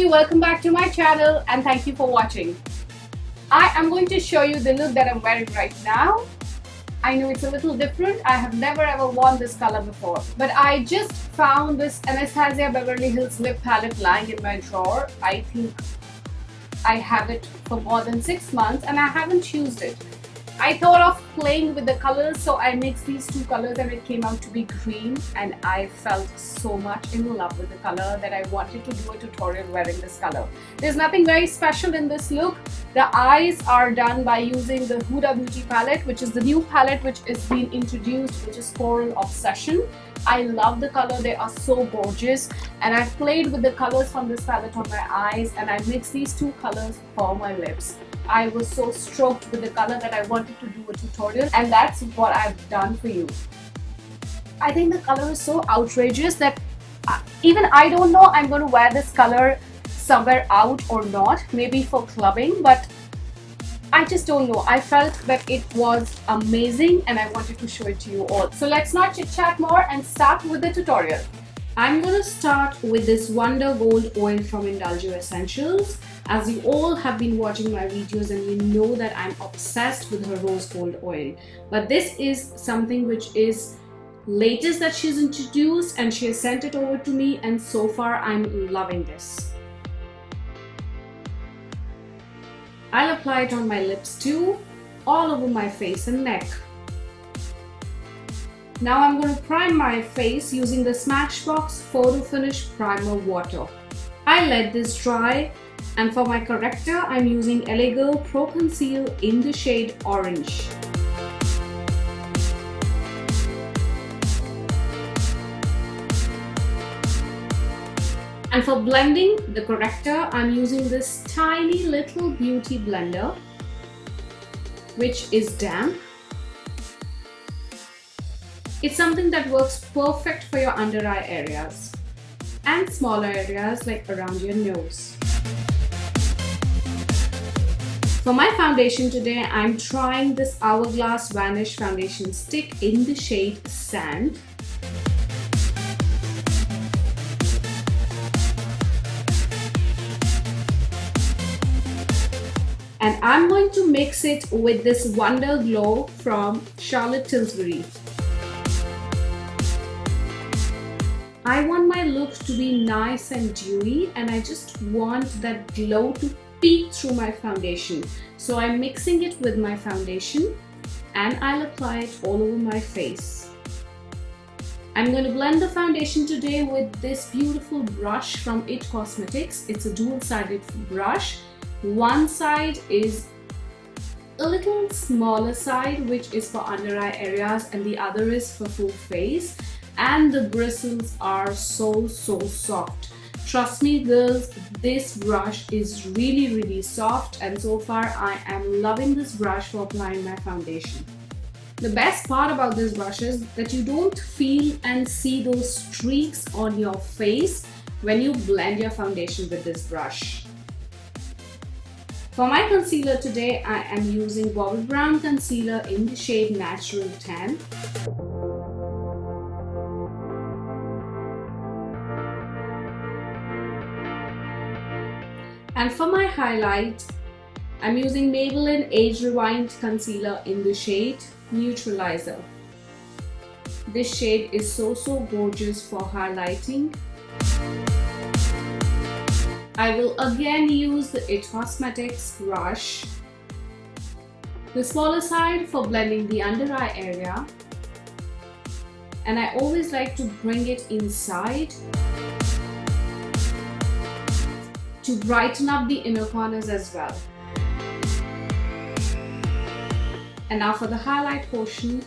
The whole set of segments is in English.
welcome back to my channel and thank you for watching. I am going to show you the look that I'm wearing right now. I know it's a little different. I have never ever worn this color before. But I just found this Anastasia Beverly Hills lip palette lying in my drawer. I think I have it for more than 6 months and I haven't used it. I thought of playing with the colors, so I mixed these two colors and it came out to be green, and I felt so much in love with the color that I wanted to do a tutorial wearing this color. There's nothing very special in this look. The eyes are done by using the Huda Beauty palette, which is the new palette which is being introduced, which is Coral Obsession. I love the color, they are so gorgeous, and I played with the colors from this palette on my eyes and I mixed these two colors for my lips. I was so stroked with the color that I wanted to do a tutorial, and that's what I've done for you. I think the color is so outrageous that even I don't know I'm going to wear this color somewhere out or not, maybe for clubbing, but I just don't know. I felt that it was amazing and I wanted to show it to you all. So let's not chit chat more and start with the tutorial. I'm going to start with this Wonder Gold oil from Indulgeo Essentials. As you all have been watching my videos and you know that I'm obsessed with her rose gold oil. But this is something which is latest that she's introduced and she has sent it over to me, and so far I'm loving this. I'll apply it on my lips too, all over my face and neck. Now I'm going to prime my face using the Smashbox Photo Finish Primer Water. I let this dry, and for my corrector I'm using LA Girl Pro Conceal in the shade Orange. And for blending the corrector, I'm using this tiny little beauty blender, which is damp. It's something that works perfect for your under eye areas and smaller areas like around your nose. For my foundation today, I'm trying this Hourglass Vanish foundation stick in the shade Sand. And I'm going to mix it with this Wonder Glow from Charlotte Tilsbury. I want my look to be nice and dewy, and I just want that glow to peek through my foundation. So I'm mixing it with my foundation and I'll apply it all over my face. I'm going to blend the foundation today with this beautiful brush from IT Cosmetics. It's a dual-sided brush. One side is a little smaller side, which is for under eye areas, and the other is for full face. And the bristles are so soft. Trust me girls, this brush is really soft, and so far I am loving this brush for applying my foundation. The best part about this brush is that you don't feel and see those streaks on your face when you blend your foundation with this brush. For my concealer today, I am using Bobbibrown concealer in the shade Natural Tan. And for my highlight, I'm using Maybelline Age Rewind Concealer in the shade Neutraliser. This shade is so gorgeous for highlighting. I will again use the IT Cosmetics brush, the smaller side for blending the under eye area, and I always like to bring it inside to brighten up the inner corners as well. And now for the highlight portion,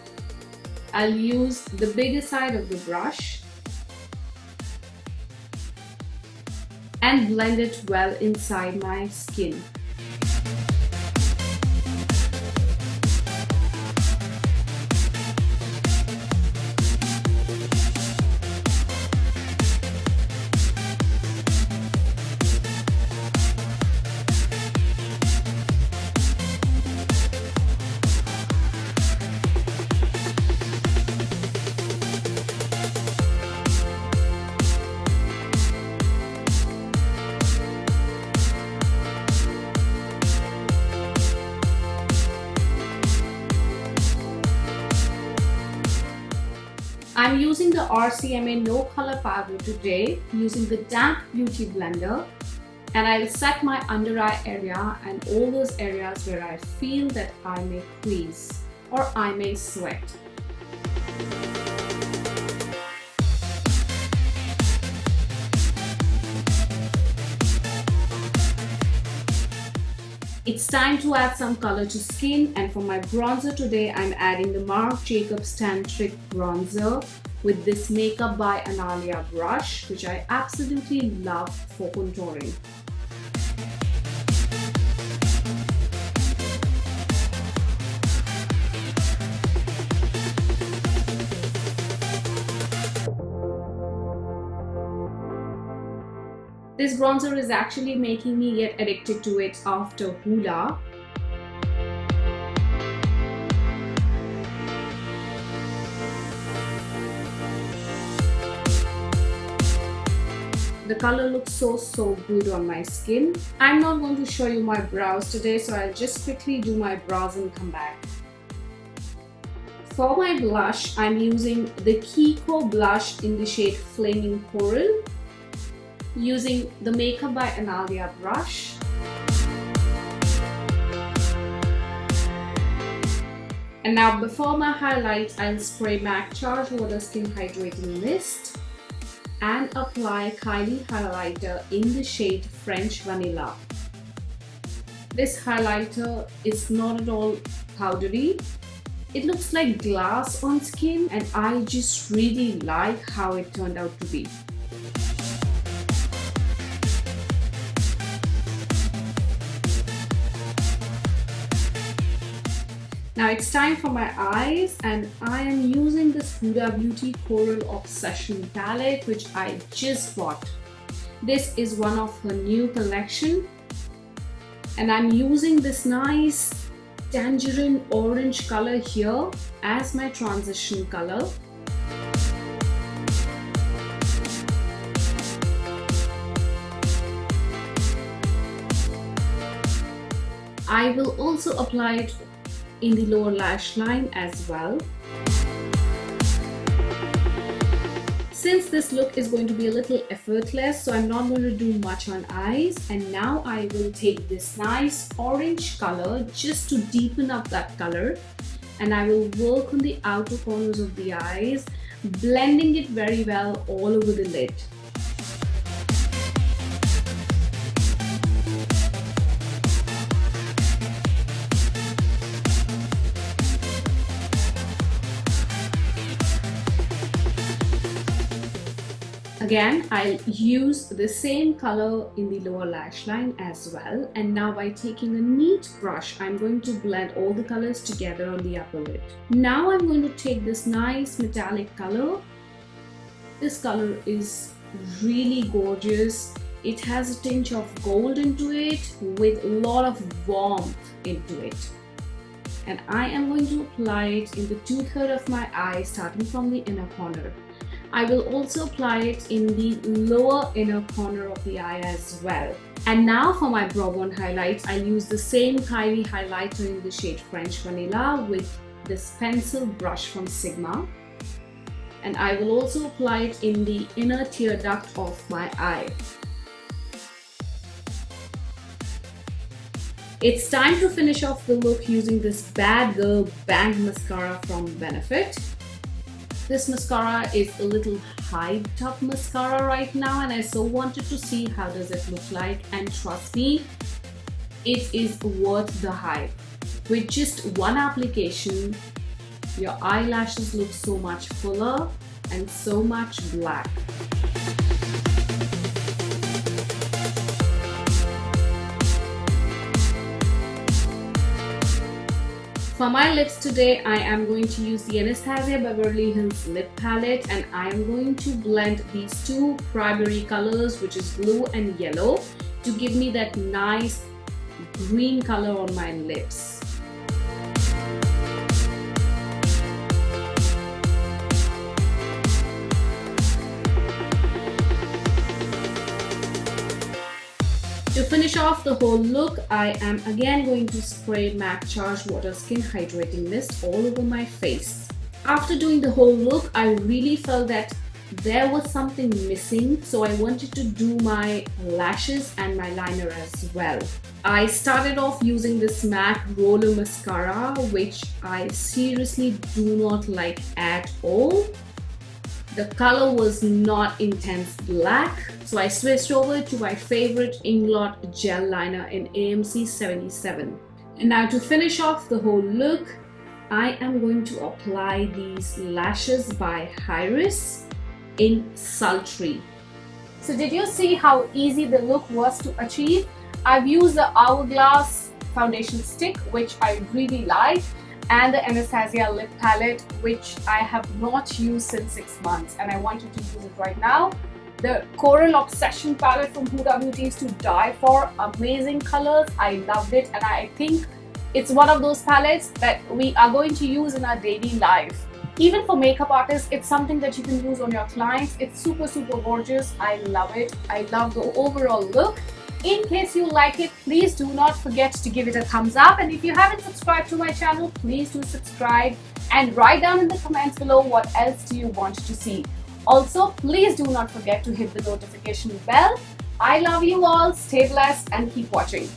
I'll use the bigger side of the brush and blend it well inside my skin. I'm using the RCMA No Color Powder today using the Damp Beauty Blender, and I'll set my under eye area and all those areas where I feel that I may crease or I may sweat. It's time to add some color to skin, and for my bronzer today I'm adding the Marc Jacobs Tantric bronzer with this Makeup by Annalia brush, which I absolutely love for contouring. This bronzer is actually making me get addicted to it after Huda. The color looks so good on my skin. I'm not going to show you my brows today, so I'll just quickly do my brows and come back. For my blush, I'm using the Kiko blush in the shade Flaming Coral, using the Makeup by Annalia brush. And now before my highlight, I'll spray MAC Charge Water Skin Hydrating Mist and apply Kylie highlighter in the shade French Vanilla. This highlighter is not at all powdery. It looks like glass on skin, and I just really like how it turned out to be. Now it's time for my eyes, and I am using this Huda Beauty Coral Obsession palette, which I just bought. This is one of her new collection, and I'm using this nice tangerine orange color here as my transition color. I will also apply it in the lower lash line as well. Since this look is going to be a little effortless, so I'm not going to do much on eyes, and now I will take this nice orange color just to deepen up that color, and I will work on the outer corners of the eyes, blending it very well all over the lid. Again, I'll use the same color in the lower lash line as well, and now by taking a neat brush, I'm going to blend all the colors together on the upper lid. Now I'm going to take this nice metallic color. This color is really gorgeous. It has a tinge of gold into it with a lot of warmth into it. And I am going to apply it in the 2/3 of my eye, starting from the inner corner. I will also apply it in the lower inner corner of the eye as well. And now for my brow bone highlights, I'll use the same Kylie highlighter in the shade French Vanilla with this pencil brush from Sigma. And I will also apply it in the inner tear duct of my eye. It's time to finish off the look using this Bad Girl Bang Mascara from Benefit. This mascara is a little hyped up mascara right now, and I so wanted to see how does it look like, and trust me, it is worth the hype. With just one application, your eyelashes look so much fuller and so much black. For my lips today, I am going to use the Anastasia Beverly Hills Lip Palette, and I am going to blend these two primary colors, which is blue and yellow, to give me that nice green color on my lips. To finish off the whole look, I am again going to spray MAC Charge Water Skin Hydrating Mist all over my face. After doing the whole look, I really felt that there was something missing, so I wanted to do my lashes and my liner as well. I started off using this MAC roller mascara, which I seriously do not like at all. The color was not intense black, so I switched over to my favorite Inglot gel liner in AMC77. And now to finish off the whole look, I am going to apply these lashes by Iris in Sultry. So did you see how easy the look was to achieve? I've used the Hourglass foundation stick, which I really like, and the Anastasia lip palette, which I have not used since 6 months and I wanted to use it right now. The Coral Obsession palette from Huda Beauty is to die for. Amazing colors. I loved it, and I think it's one of those palettes that we are going to use in our daily life. Even for makeup artists, it's something that you can use on your clients. It's super gorgeous. I love it. I love the overall look. In case you like it, please do not forget to give it a thumbs up, and if you haven't subscribed to my channel, please do subscribe and write down in the comments below what else do you want to see. Also, please do not forget to hit the notification bell. I love you all. Stay blessed and keep watching.